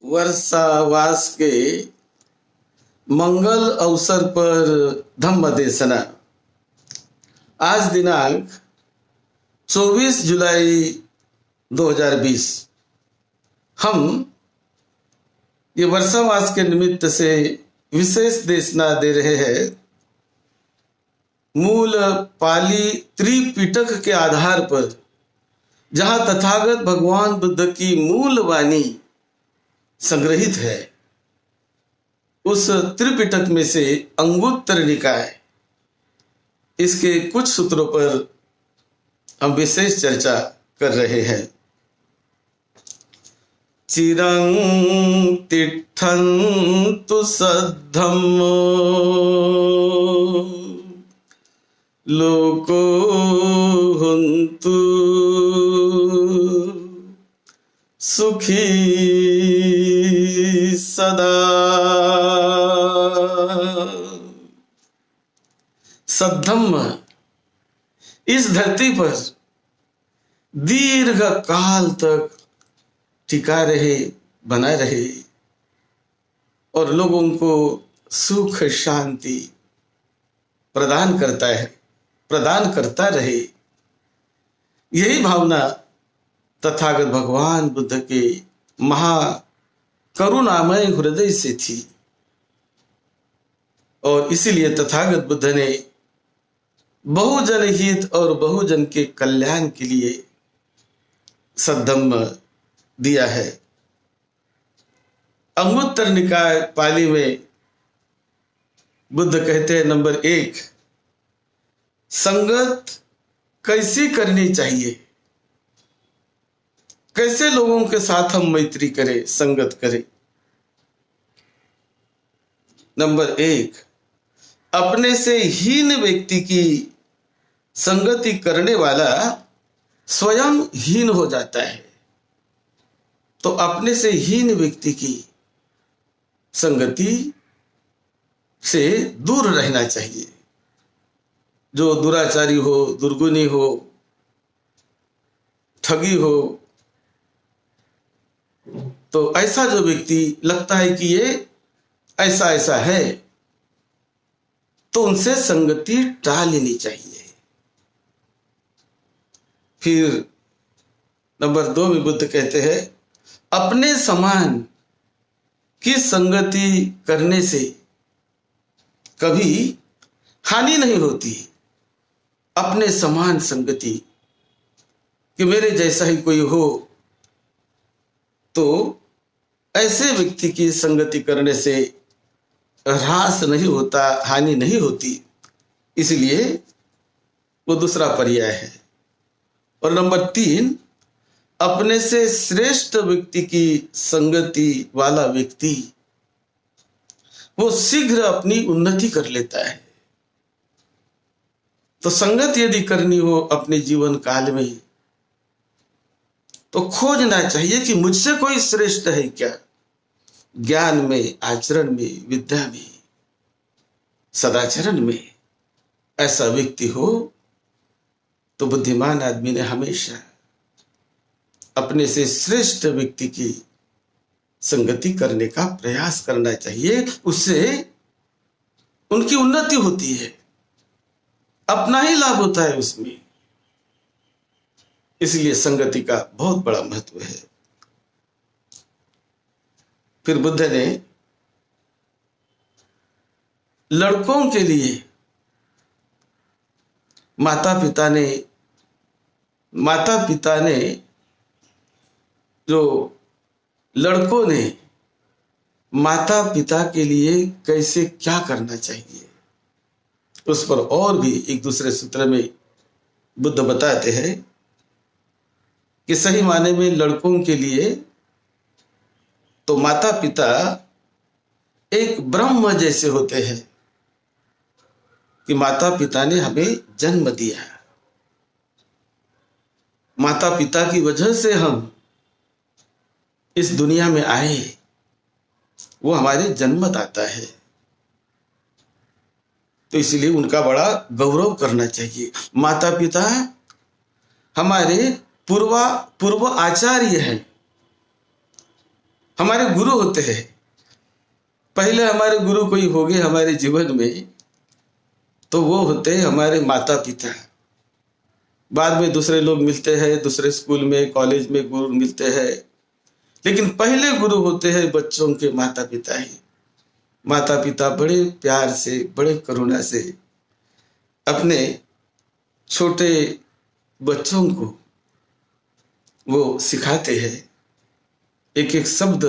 वर्षावास के मंगल अवसर पर धम्म देशना। आज दिनांक 24 जुलाई 2020 हम ये वर्षावास के निमित्त से विशेष देशना दे रहे हैं। मूल पाली त्रिपिटक के आधार पर जहां तथागत भगवान बुद्ध की मूल वाणी संग्रहित है, उस त्रिपिटक में से अंगुत्तर निकाय, इसके कुछ सूत्रों पर हम विशेष चर्चा कर रहे हैं। चिरं तिष्ठन्तु सद्धम्मो लोको हुन्तु सुखी सदा। सद्धम्म इस धरती पर दीर्घ काल तक टिका रहे, बना रहे और लोगों को सुख शांति प्रदान करता रहे। यही भावना तथागत भगवान बुद्ध के महा करुणामय हृदय से थी और इसीलिए तथागत बुद्ध ने बहुजन हित और बहुजन के कल्याण के लिए सद्धम्म दिया है। अंगुत्तर निकाय पाली में बुद्ध कहते हैं, नंबर 1, संगत कैसी करनी चाहिए, कैसे लोगों के साथ हम मैत्री करें, संगत करें। नंबर 1, अपने से हीन व्यक्ति की संगति करने वाला स्वयं हीन हो जाता है, तो अपने से हीन व्यक्ति की संगति से दूर रहना चाहिए। जो दुराचारी हो, दुर्गुणी हो, ठगी हो, तो ऐसा जो व्यक्ति लगता है कि ये ऐसा ऐसा है, तो उनसे संगति टाल लेनी चाहिए। फिर नंबर 2 में बुद्ध कहते हैं, अपने समान की संगति करने से कभी हानि नहीं होती। अपने समान संगति, कि मेरे जैसा ही कोई हो, तो ऐसे व्यक्ति की संगति करने से ह्रास नहीं होता, हानि नहीं होती। इसलिए वो दूसरा पर्याय है। और नंबर 3, अपने से श्रेष्ठ व्यक्ति की संगति वाला व्यक्ति वो शीघ्र अपनी उन्नति कर लेता है। तो संगत यदि करनी हो अपने जीवन काल में, तो खोजना चाहिए कि मुझसे कोई श्रेष्ठ है क्या, ज्ञान में, आचरण में, विद्या में, सदाचरण में। ऐसा व्यक्ति हो तो बुद्धिमान आदमी ने हमेशा अपने से श्रेष्ठ व्यक्ति की संगति करने का प्रयास करना चाहिए। उससे उनकी उन्नति होती है, अपना ही लाभ होता है उसमें। इसलिए संगति का बहुत बड़ा महत्व है। फिर बुद्ध ने लड़कों के लिए माता पिता ने जो लड़कों ने माता पिता के लिए कैसे क्या करना चाहिए, उस पर और भी एक दूसरे सूत्र में बुद्ध बताते हैं कि सही माने में लड़कों के लिए तो माता पिता एक ब्रह्म जैसे होते हैं, कि माता पिता ने हमें जन्म दिया। माता पिता की वजह से हम इस दुनिया में आए, वो हमारे जन्मदाता है। तो इसलिए उनका बड़ा गौरव करना चाहिए। माता पिता हमारे पूर्व आचार्य हैं, हमारे गुरु होते हैं। पहले हमारे गुरु कोई हो गए हमारे जीवन में तो वो होते हैं हमारे माता पिता। बाद में दूसरे लोग मिलते हैं, दूसरे स्कूल में कॉलेज में गुरु मिलते हैं, लेकिन पहले गुरु होते हैं बच्चों के माता पिता ही। माता पिता बड़े प्यार से, बड़े करुणा से अपने छोटे बच्चों को वो सिखाते हैं, एक एक शब्द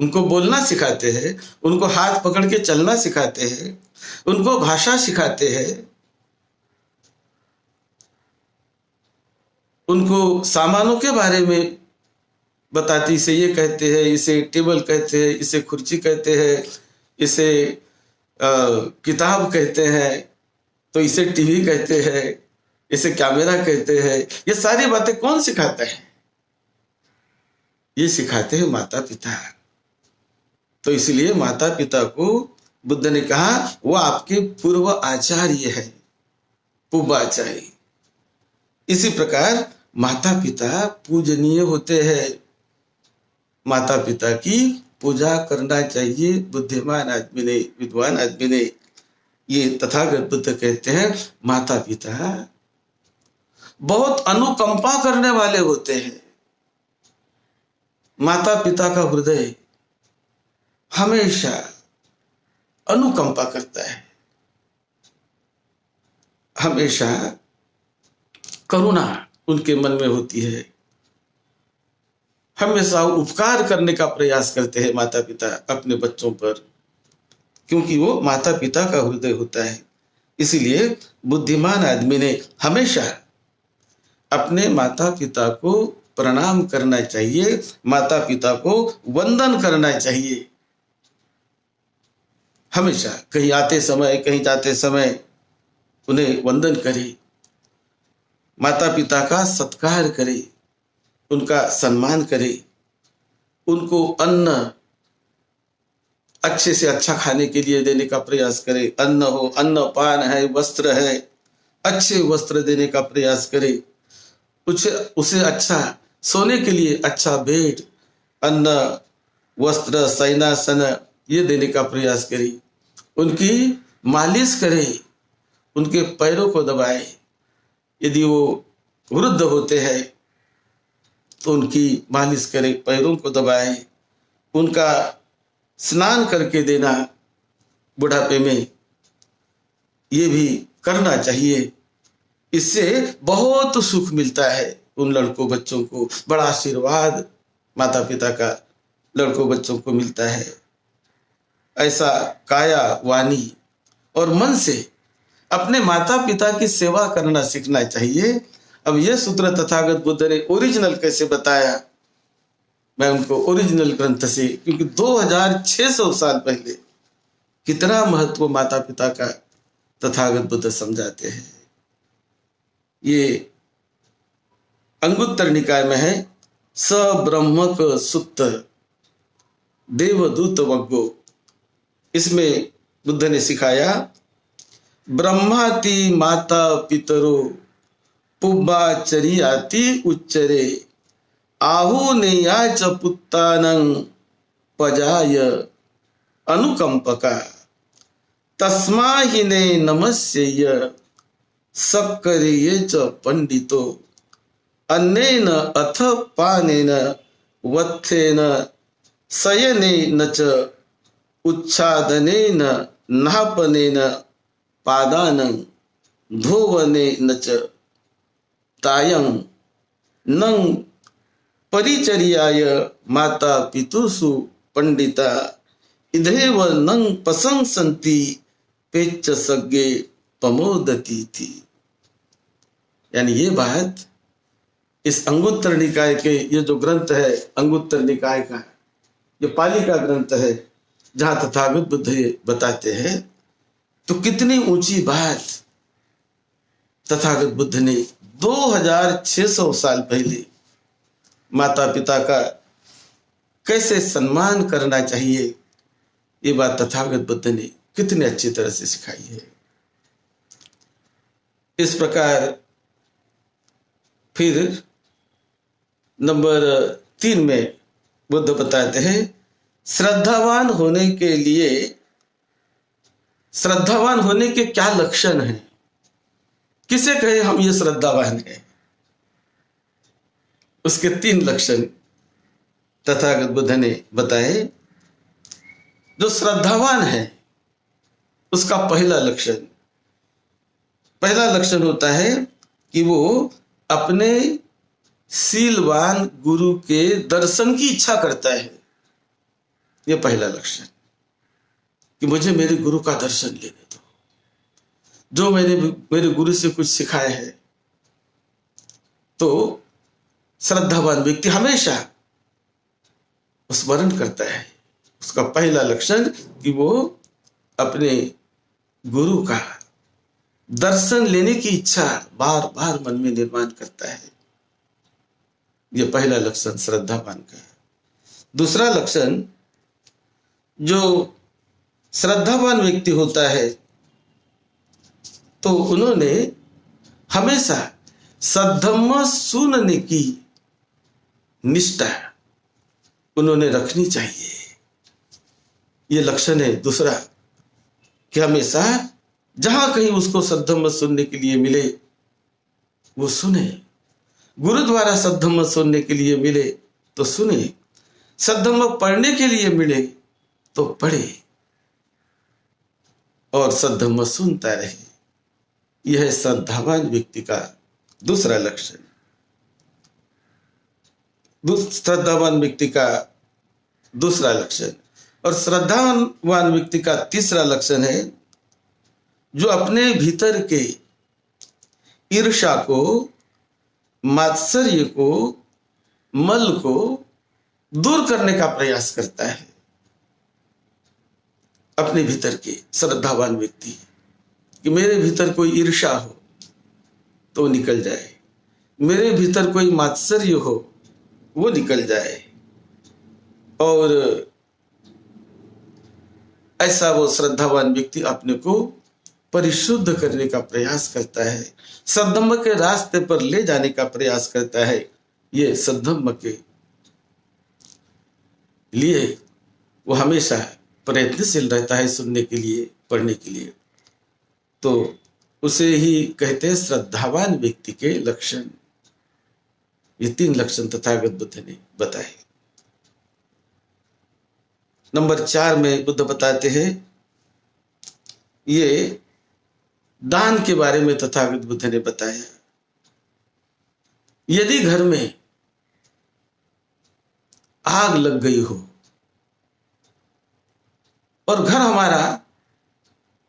उनको बोलना सिखाते हैं, उनको हाथ पकड़ के चलना सिखाते हैं, उनको भाषा सिखाते हैं, उनको सामानों के बारे में बताते, इसे ये कहते हैं, इसे टेबल कहते हैं, इसे कुर्सी कहते हैं, इसे किताब कहते हैं, तो इसे टीवी कहते हैं, इसे कैमरा कहते हैं। ये सारी बातें कौन सिखाता है? ये सिखाते हैं माता पिता। तो इसलिए माता पिता को बुद्ध ने कहा वो आपके पूर्व आचार्य है, पूर्वाचार्य। इसी प्रकार माता पिता पूजनीय होते हैं। माता पिता की पूजा करना चाहिए बुद्धिमान आदमी ने, विद्वान आदमी ने। ये तथागत बुद्ध कहते हैं माता पिता बहुत अनुकंपा करने वाले होते हैं। माता पिता का हृदय हमेशा अनुकंपा करता है, हमेशा करुणा उनके मन में होती है, हमेशा उपकार करने का प्रयास करते हैं माता पिता अपने बच्चों पर, क्योंकि वो माता पिता का हृदय होता है। इसीलिए बुद्धिमान आदमी ने हमेशा अपने माता पिता को प्रणाम करना चाहिए, माता पिता को वंदन करना चाहिए। हमेशा कहीं आते समय, कहीं जाते समय उन्हें वंदन करे, माता पिता का सत्कार करे, उनका सम्मान करे, उनको अन्न अच्छे से अच्छा खाने के लिए देने का प्रयास करे। अन्न हो, अन्न पान है, वस्त्र है, अच्छे वस्त्र देने का प्रयास करे, उसे अच्छा सोने के लिए अच्छा बेड, अन्न, वस्त्र, शयनासन ये देने का प्रयास करे। उनकी मालिश करे, उनके पैरों को दबाए। यदि वो वृद्ध होते हैं तो उनकी मालिश करे, पैरों को दबाए, उनका स्नान करके देना बुढ़ापे में, ये भी करना चाहिए। इससे बहुत सुख मिलता है उन लड़कों बच्चों को, बड़ा आशीर्वाद माता पिता का लड़कों बच्चों को मिलता है। ऐसा काया, वाणी और मन से अपने माता पिता की सेवा करना सीखना चाहिए। अब यह सूत्र तथागत बुद्ध ने ओरिजिनल कैसे बताया, मैं उनको ओरिजिनल ग्रंथ से, क्योंकि 2600 साल पहले कितना महत्व माता पिता का तथागत बुद्ध समझाते हैं। ये अंगुत्तर निकाय में है, स ब्रह्मक सुत्त देवदूत वग्गो। इसमें बुद्ध ने सिखाया ब्रह्माति माता पितरो पुब्बाचरियाति उच्चरे आहुनेयाच पुत्तानं पजाय अनुकंपका तस्माहिने नमस्येय सक्करिये च पंडितो अन्नेन अथ पानेन वत्थेन शयनेन च उच्छादनेन नापनेन पादानं धोवनेन च तायं नं परिचर्याय माता पितुषु पंडिता इधेव नं प्रशंसन्ति पेच्च सज्ञे प्रमोदती थी। यानी ये बात इस अंगुत्तर निकाय के, ये जो ग्रंथ है अंगुत्तर निकाय का, ये पाली का ग्रंथ है, जहां तथागत बुद्ध ये बताते हैं, तो कितनी ऊंची बात तथागत बुद्ध ने 2600 साल पहले माता पिता का कैसे सम्मान करना चाहिए, ये बात तथागत बुद्ध ने कितने अच्छी तरह से सिखाई है। इस प्रकार फिर नंबर 3 में बुद्ध बताते हैं श्रद्धावान होने के लिए, श्रद्धावान होने के क्या लक्षण हैं? किसे कहे हम ये श्रद्धावान है? उसके 3 लक्षण तथागत बुद्ध ने बताए। जो श्रद्धावान है उसका पहला लक्षण होता है कि वो अपने शीलवान गुरु के दर्शन की इच्छा करता है। यह पहला लक्षण कि मुझे मेरे गुरु का दर्शन लेने दो, जो मैंने मेरे गुरु से कुछ सिखाया है। तो श्रद्धावान व्यक्ति हमेशा स्मरण करता है। उसका पहला लक्षण कि वो अपने गुरु का दर्शन लेने की इच्छा बार बार मन में निर्माण करता है। यह पहला लक्षण श्रद्धावान का है। दूसरा लक्षण, जो श्रद्धावान व्यक्ति होता है तो उन्होंने हमेशा सद्धम्म सुनने की निष्ठा उन्होंने रखनी चाहिए। यह लक्षण है दूसरा कि हमेशा जहां कहीं उसको सद्धम्म सुनने के लिए मिले वो सुने, गुरु द्वारा सद्धम्म सुनने के लिए मिले तो सुने, सद्धम्म पढ़ने के लिए मिले तो पढ़े और सद्धम्म सुनता रहे। यह है श्रद्धावान व्यक्ति का दूसरा लक्षण। श्रद्धावान व्यक्ति का दूसरा लक्षण। और श्रद्धावान व्यक्ति का तीसरा लक्षण है जो अपने भीतर के ईर्ष्या को, मात्सर्य को, मल को दूर करने का प्रयास करता है। अपने भीतर के श्रद्धावान व्यक्ति कि मेरे भीतर कोई ईर्ष्या हो तो निकल जाए, मेरे भीतर कोई मात्सर्य हो वो निकल जाए, और ऐसा वो श्रद्धावान व्यक्ति अपने को परिशुद्ध करने का प्रयास करता है, सद्धम्म के रास्ते पर ले जाने का प्रयास करता है। ये सद्धम्म के लिए वो हमेशा प्रयत्नशील रहता है, सुनने के लिए, पढ़ने के लिए। तो उसे ही कहते हैं श्रद्धावान व्यक्ति के लक्षण। ये 3 लक्षण तथागत बुद्ध ने बताए। नंबर 4 में बुद्ध बताते हैं, ये दान के बारे में तथागत बुद्ध ने बताया। यदि घर में आग लग गई हो और घर हमारा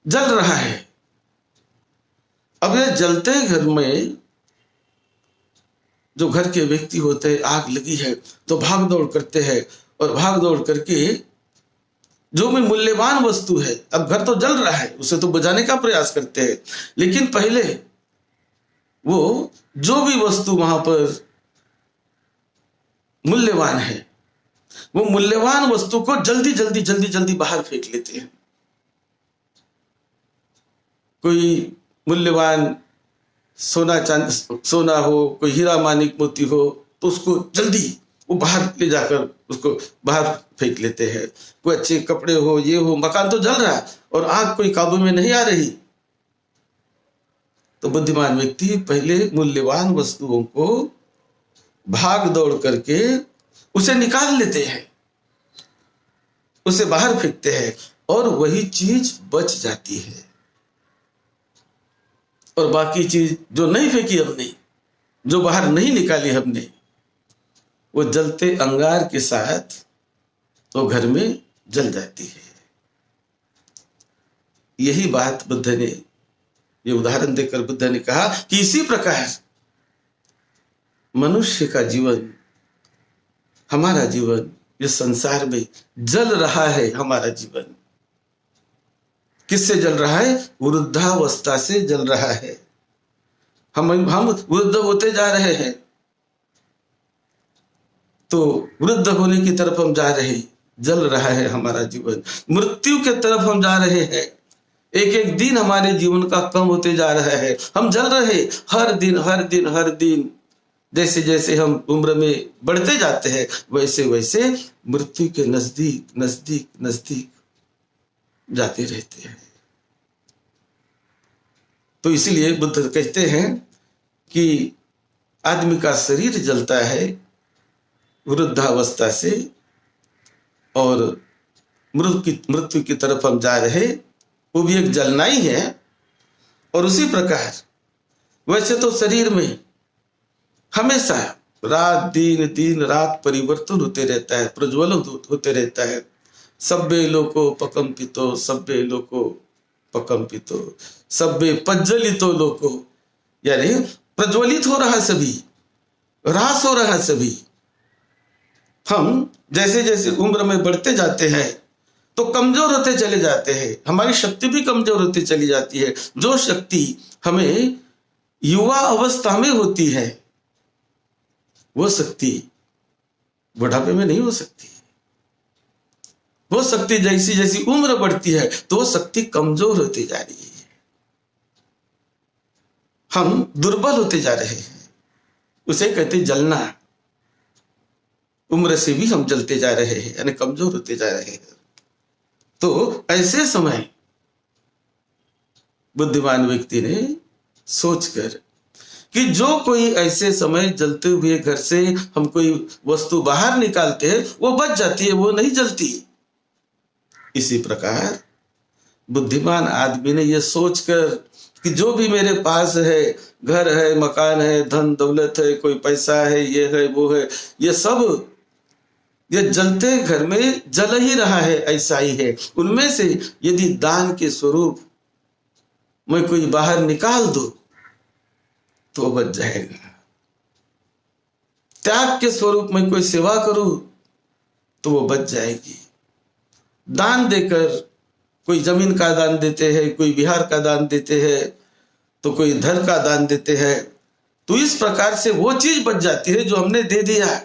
जल रहा है, अब ये जलते घर में जो घर के व्यक्ति होते हैं, आग लगी है तो भाग दौड़ करते हैं, और भाग दौड़ करके जो भी मूल्यवान वस्तु है, अब घर तो जल रहा है, उसे तो बुझाने का प्रयास करते हैं, लेकिन पहले वो जो भी वस्तु वहां पर मूल्यवान है, वो मूल्यवान वस्तु को जल्दी जल्दी जल्दी जल्दी बाहर फेंक लेते हैं। कोई मूल्यवान सोना हो, कोई हीरा मानिक मोती हो, तो उसको जल्दी वो बाहर ले जाकर उसको बाहर फेंक लेते हैं। कोई अच्छे कपड़े हो, ये हो, मकान तो जल रहा है और आग कोई काबू में नहीं आ रही, तो बुद्धिमान व्यक्ति पहले मूल्यवान वस्तुओं को भाग दौड़ करके उसे निकाल लेते हैं, उसे बाहर फेंकते हैं, और वही चीज बच जाती है। और बाकी चीज जो नहीं फेंकी हमने, जो बाहर नहीं निकाली हमने, वो जलते अंगार के साथ वो घर में जल जाती है। यही बात बुद्ध ने, ये उदाहरण देकर बुद्ध ने कहा कि इसी प्रकार मनुष्य का जीवन, हमारा जीवन, ये संसार में जल रहा है। हमारा जीवन किससे जल रहा है? वृद्धावस्था से जल रहा है। हम वृद्ध होते जा रहे हैं, तो वृद्ध होने की तरफ हम जा रहे हैं, जल रहा है हमारा जीवन। मृत्यु के तरफ हम जा रहे हैं, एक एक दिन हमारे जीवन का कम होते जा रहा है, हम जल रहे, हर दिन हर दिन हर दिन जैसे जैसे हम उम्र में बढ़ते जाते हैं वैसे वैसे मृत्यु के नजदीक नजदीक नजदीक जाते रहते हैं। तो इसलिए बुद्ध कहते हैं कि आदमी का शरीर जलता है वृद्धावस्था से, और मृत्यु की तरफ हम जा रहे, वो भी एक जलना ही है। और उसी प्रकार वैसे तो शरीर में हमेशा रात दिन दिन रात परिवर्तन होते रहता है, प्रज्वलन होते रहता है। सब्बे लोको पकंपितो, सब्बे लोको पकंपितो, सब्बे पज्जलितो लोको, यानी प्रज्वलित हो रहा सभी, ह्रास हो रहा सभी। हम जैसे जैसे उम्र में बढ़ते जाते हैं तो कमजोर होते चले जाते हैं, हमारी शक्ति भी कमजोर होती चली जाती है। जो शक्ति हमें युवा अवस्था में होती है वो शक्ति बुढ़ापे में नहीं हो सकती। वो शक्ति जैसी जैसी उम्र बढ़ती है तो वो शक्ति कमजोर होती जा रही है, हम दुर्बल होते जा रहे हैं। उसे कहते जलना। उम्र से भी हम जलते जा रहे हैं, यानी कमजोर होते जा रहे हैं। तो ऐसे समय बुद्धिमान व्यक्ति ने सोचकर कि जो कोई ऐसे समय जलते हुए घर से हम कोई वस्तु बाहर निकालते हैं वो बच जाती है, वो नहीं जलती। इसी प्रकार बुद्धिमान आदमी ने यह सोचकर कि जो भी मेरे पास है, घर है, मकान है, धन दौलत है, कोई पैसा है, ये है वो है, ये सब ये जलते घर में जल ही रहा है, ऐसा ही है। उनमें से यदि दान के स्वरूप मैं कोई बाहर निकाल दूं तो बच जाएगा, त्याग के स्वरूप में कोई सेवा करूं तो वो बच जाएगी। दान देकर कोई जमीन का दान देते हैं, कोई बिहार का दान देते हैं, तो कोई धन का दान देते हैं, तो इस प्रकार से वो चीज बच जाती है जो हमने दे दिया।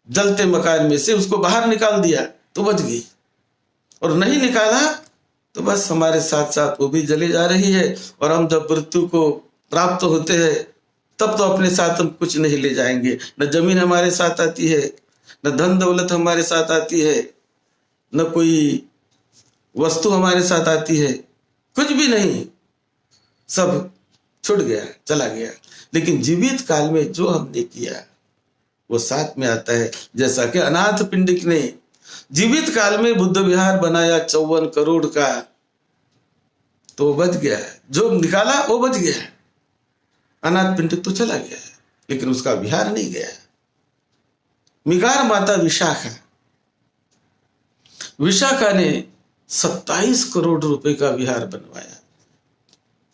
जलते मकान में से उसको बाहर निकाल दिया तो बच गई, और नहीं निकाला तो बस हमारे साथ साथ वो भी जले जा रही है। और हम जब मृत्यु को प्राप्त होते हैं तब तो अपने साथ हम कुछ नहीं ले जाएंगे, न जमीन हमारे साथ आती है, न धन दौलत हमारे साथ आती है, न कोई वस्तु हमारे साथ आती है, कुछ भी नहीं, सब छूट गया, चला गया। लेकिन जीवित काल में जो हमने किया वो साथ में आता है। जैसा कि अनाथ पिंडिक ने जीवित काल में बुद्ध विहार बनाया 54 करोड़ का, तो वो बच गया, जो निकाला वो बच गया। अनाथ पिंडिक तो चला गया लेकिन उसका विहार नहीं गया। मिगार माता विशाखा ने 27 करोड़ रुपए का विहार बनवाया।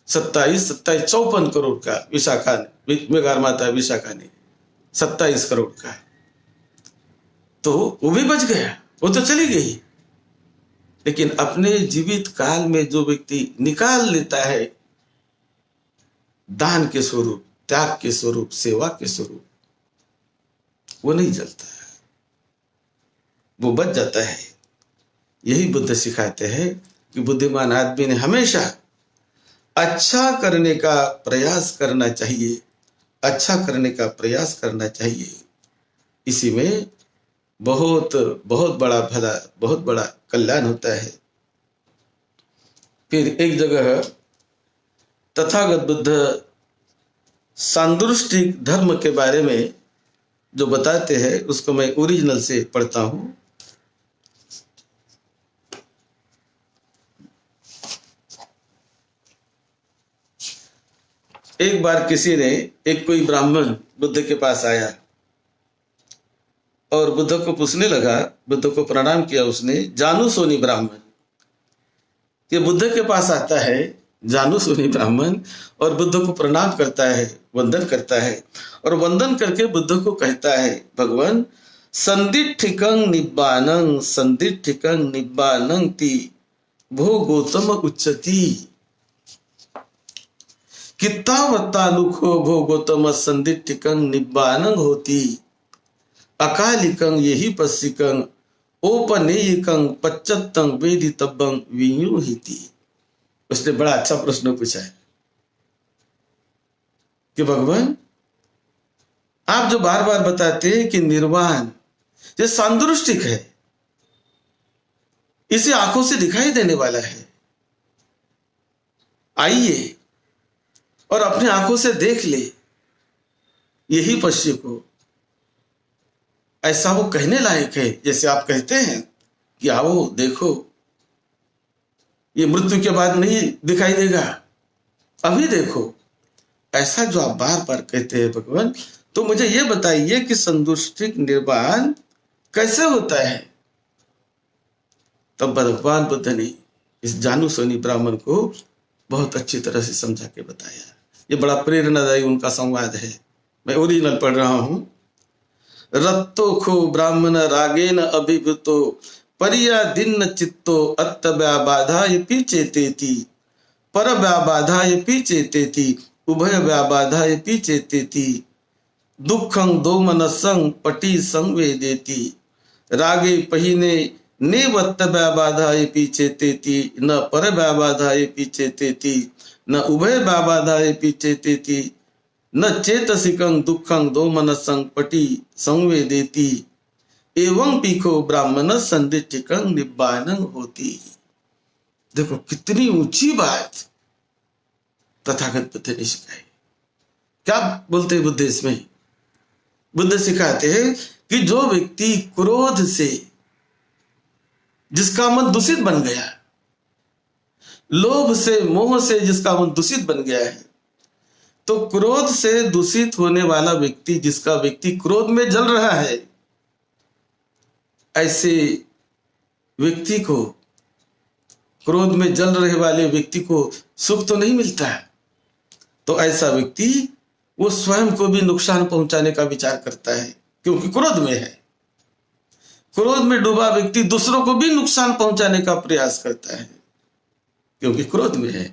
54 करोड़ का विशाखा ने, मिगार माता विशाखा ने 27 करोड़ का, तो वो भी बच गया, वो तो चली गई। लेकिन अपने जीवित काल में जो व्यक्ति निकाल लेता है दान के स्वरूप, त्याग के स्वरूप, सेवा के स्वरूप, वो नहीं जलता है, वो बच जाता है। यही बुद्ध सिखाते हैं कि बुद्धिमान आदमी ने हमेशा अच्छा करने का प्रयास करना चाहिए, अच्छा करने का प्रयास करना चाहिए। इसी में बहुत बहुत बड़ा भला, बहुत बड़ा कल्याण होता है। फिर एक जगह तथागत बुद्ध सांदृष्टिक धर्म के बारे में जो बताते हैं उसको मैं ओरिजिनल से पढ़ता हूं। एक बार किसी ने, एक कोई ब्राह्मण बुद्ध के पास आया और बुद्ध को पूछने लगा, बुद्ध को प्रणाम किया उसने। जानू सोनी ब्राह्मण, ये बुद्ध के पास आता है, जानू सोनी ब्राह्मण, और बुद्ध को प्रणाम करता है, वंदन करता है, और वंदन करके बुद्ध को कहता है, भगवान संदिठिकं निब्बानं, संदिठिकं निब्बानं ति भो गौतम उच्चति, कित्तावत्तानुखो भो गौतम संदिठिकं निब्बानं होती, अकालिकं यही पश्चिकं ओपनेयिकं पच्चत्तं वेदितव्यं विन्युहिति। उसने बड़ा अच्छा प्रश्न पूछा है कि भगवान आप जो बार बार बताते हैं कि निर्वाण ये सांदृष्टिक है, इसे आंखों से दिखाई देने वाला है, आइए और अपने आंखों से देख ले, यही पश्य को ऐसा वो कहने लायक है। जैसे आप कहते हैं कि आओ देखो, ये मृत्यु के बाद नहीं दिखाई देगा, अभी देखो, ऐसा जो आप बार बार कहते हैं भगवान, तो मुझे ये बताइए कि संतुष्टिक निर्वाण कैसे होता है। तब भगवान बुद्ध ने इस जानु सोनी ब्राह्मण को बहुत अच्छी तरह से समझा के बताया। ये बड़ा प्रेरणादायी उनका संवाद है, मैं ओरिजिनल पढ़ रहा हूं। रत्तो खो ब्राह्मण रागेन अभिभूतो परिया दिन चित्तो अत्त व्याबाधाय पीचेतेति पर व्याबाधाय पीचेतेति उभय व्याबाधाय पीचेतेति दुखं दोमनसं पटी संवेदेति रागे पहिने नेवत्त व्याबाधाय पीचेतेति न पर व्याबाधाय पीचेतेति न उभय व्याबाधाय पीचेतेति न चेतसिकं दुखं दोमनसं पटी संवेदेति एवं पीखो ब्राह्मण संदिष्टिकं निब्बानं होती। देखो कितनी ऊंची बात तथागत बुद्ध ने सिखाई। क्या बोलते हैं बुद्ध इसमें? बुद्ध सिखाते हैं कि जो व्यक्ति क्रोध से, जिसका मन दूषित बन गया, लोभ से मोह से जिसका मन दूषित बन गया है, तो क्रोध से दूषित होने वाला व्यक्ति, जिसका व्यक्ति क्रोध में जल रहा है, ऐसे व्यक्ति को, क्रोध में जल रहे वाले व्यक्ति को सुख तो नहीं मिलता है। तो ऐसा व्यक्ति वो स्वयं को भी नुकसान पहुंचाने का विचार करता है, क्योंकि क्रोध में है। क्रोध में डूबा व्यक्ति दूसरों को भी नुकसान पहुंचाने का प्रयास करता है, क्योंकि क्रोध में है।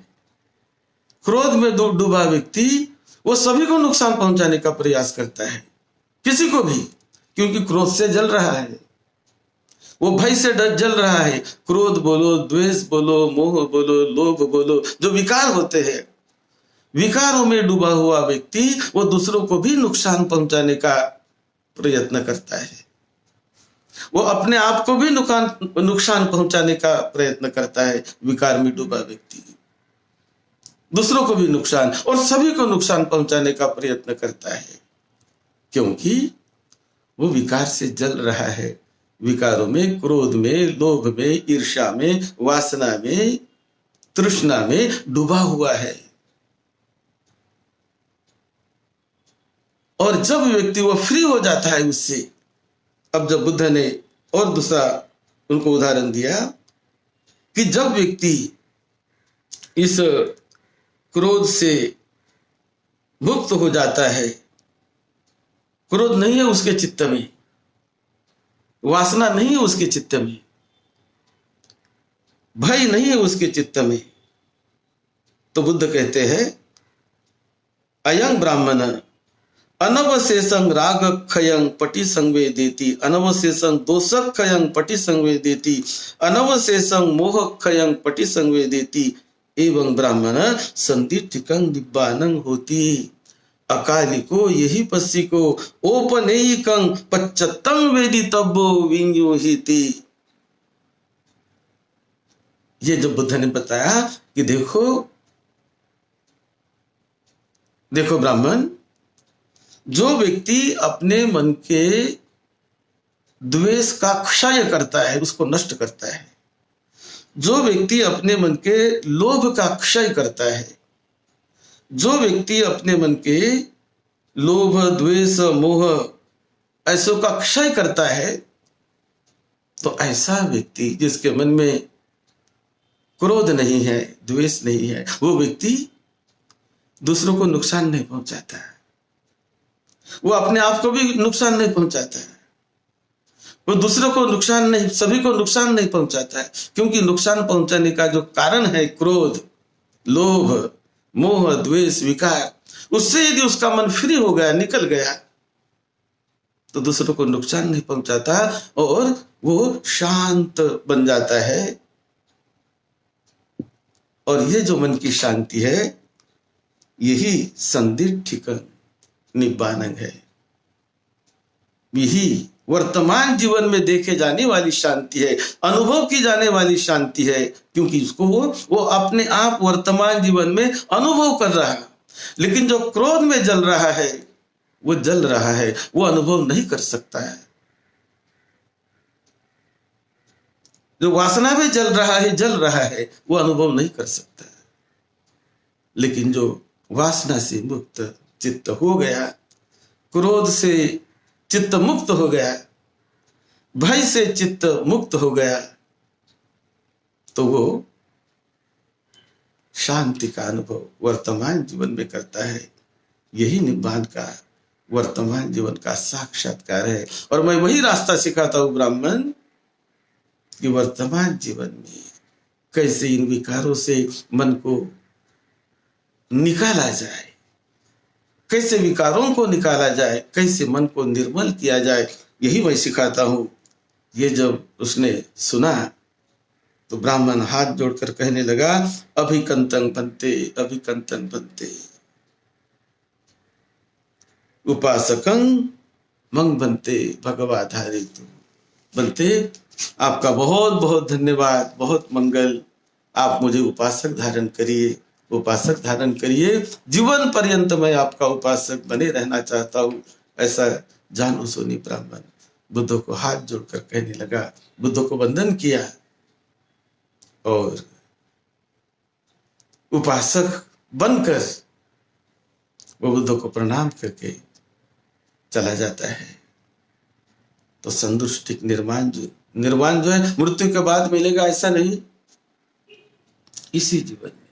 क्रोध में डूबा व्यक्ति वो सभी को नुकसान पहुंचाने का प्रयास करता है, किसी को भी, क्योंकि क्रोध से जल रहा है, वो भय से जल रहा है। क्रोध बोलो, द्वेष बोलो, मोह बोलो, लोभ बोलो, जो विकार होते हैं, विकारों में डूबा हुआ व्यक्ति वो दूसरों को भी नुकसान पहुंचाने का प्रयत्न करता है। वो अपने आप को भी नुकसान पहुंचाने का प्रयत्न करता है। विकार में डूबा व्यक्ति दूसरों को भी नुकसान और सभी को नुकसान पहुंचाने का प्रयत्न करता है, क्योंकि वो विकार से जल रहा है। विकारों में, क्रोध में, लोभ में, ईर्ष्या में, वासना में, तृष्णा में डूबा हुआ है। और जब व्यक्ति वो फ्री हो जाता है उससे, अब जब बुद्ध ने और दूसरा उनको उदाहरण दिया कि जब व्यक्ति इस क्रोध से मुक्त हो जाता है, क्रोध नहीं है उसके चित्त में, वासना नहीं है उसके चित्त में, भय नहीं है उसके चित्त में, तो बुद्ध कहते हैं अयं ब्राह्मण अनवशेषं राग क्षयं पटि संवेदेति अनवशेषं दोष क्षयं पटि संवेदेति अनवशेषं मोह क्षयं पटि संवेदेति एवं ब्राह्मण संदिष्टिकं निब्बानं होती। अकालिको यही पश्ची को औपनयिकं पश्चत्तं वेदितव्यो विनियोहिति। ये जो बुद्ध ने बताया कि देखो ब्राह्मण, जो व्यक्ति अपने मन के द्वेष का क्षय करता है, उसको नष्ट करता है, जो व्यक्ति अपने मन के लोभ का क्षय करता है, जो व्यक्ति अपने मन के लोभ, द्वेष, मोह ऐसों का क्षय करता है, तो ऐसा व्यक्ति जिसके मन में क्रोध नहीं है, द्वेष नहीं है, वो व्यक्ति दूसरों को नुकसान नहीं पहुंचाता है, वो अपने आप को भी नुकसान नहीं पहुंचाता है, वो दूसरों को नुकसान नहीं, सभी को नुकसान नहीं पहुंचाता है। क्योंकि नुकसान पहुंचाने का जो कारण है क्रोध, लोभ, मोह, द्वेष, विकार, उससे यदि उसका मन फ्री हो गया, निकल गया, तो दूसरों को नुकसान नहीं पहुंचाता और वो शांत बन जाता है। और ये जो मन की शांति है, यही संदिष्टिकं निब्बानं है। यही वर्तमान जीवन में देखे जाने वाली शांति है, अनुभव की जाने वाली शांति है, क्योंकि उसको वो अपने आप वर्तमान जीवन में अनुभव कर रहा है। लेकिन जो क्रोध में जल रहा है, वो जल रहा है, वो अनुभव नहीं कर सकता है। जो वासना में जल रहा है, वो अनुभव नहीं कर सकता है। लेकिन जो वासना से मुक्त चित्त हो गया, क्रोध से चित्त मुक्त हो गया, भय से चित्त मुक्त हो गया, तो वो शांति का अनुभव वर्तमान जीवन में करता है। यही निब्बान का वर्तमान जीवन का साक्षात्कार है। और मैं वही रास्ता सिखाता हूं ब्राह्मण, कि वर्तमान जीवन में कैसे इन विकारों से मन को निकाला जाए, कैसे विकारों को निकाला जाए, कैसे मन को निर्मल किया जाए, यही मैं सिखाता हूं। ये जब उसने सुना तो ब्राह्मण हाथ जोड़कर कहने लगा, अभिकंतं बनते, अभिकंतं बनते, उपासकं मंग बनते भगवाधारे तू बनते। आपका बहुत बहुत धन्यवाद, बहुत मंगल। आप मुझे उपासक धारण करिए, उपासक धारण करिए, जीवन पर्यंत मैं आपका उपासक बने रहना चाहता हूं, ऐसा जानो सोनी ब्राह्मण बुद्ध को हाथ जोड़कर कहने लगा। बुद्ध को वंदन किया और उपासक बनकर वो बुद्ध को प्रणाम करके चला जाता है। तो संतुष्टिक निर्वाण जो है मृत्यु के बाद मिलेगा, ऐसा नहीं, इसी जीवन में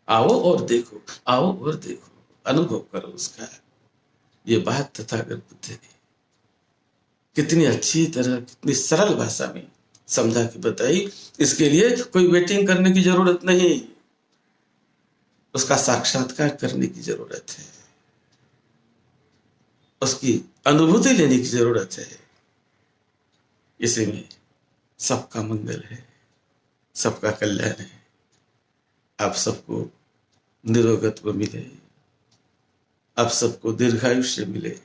आओ और देखो, आओ और देखो, अनुभव करो उसका। ये बात तथागत बुद्ध ने कितनी अच्छी तरह, कितनी सरल भाषा में समझा के बताई। इसके लिए कोई वेटिंग करने की जरूरत नहीं, उसका साक्षात्कार करने की जरूरत है, उसकी अनुभूति लेने की जरूरत है। इसी में सबका मंगल है, सबका कल्याण है। आप सबको निरोगत्व मिले, आप सबको दीर्घायुष्य मिले,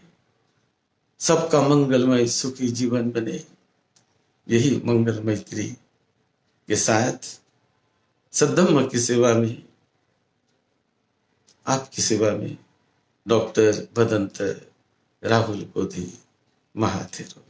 सबका मंगलमय सुखी जीवन बने। यही मंगल मैत्री के साथ सद्धम्म की सेवा में, आपकी सेवा में डॉक्टर भदंत राहुल बोधी महाथेरो।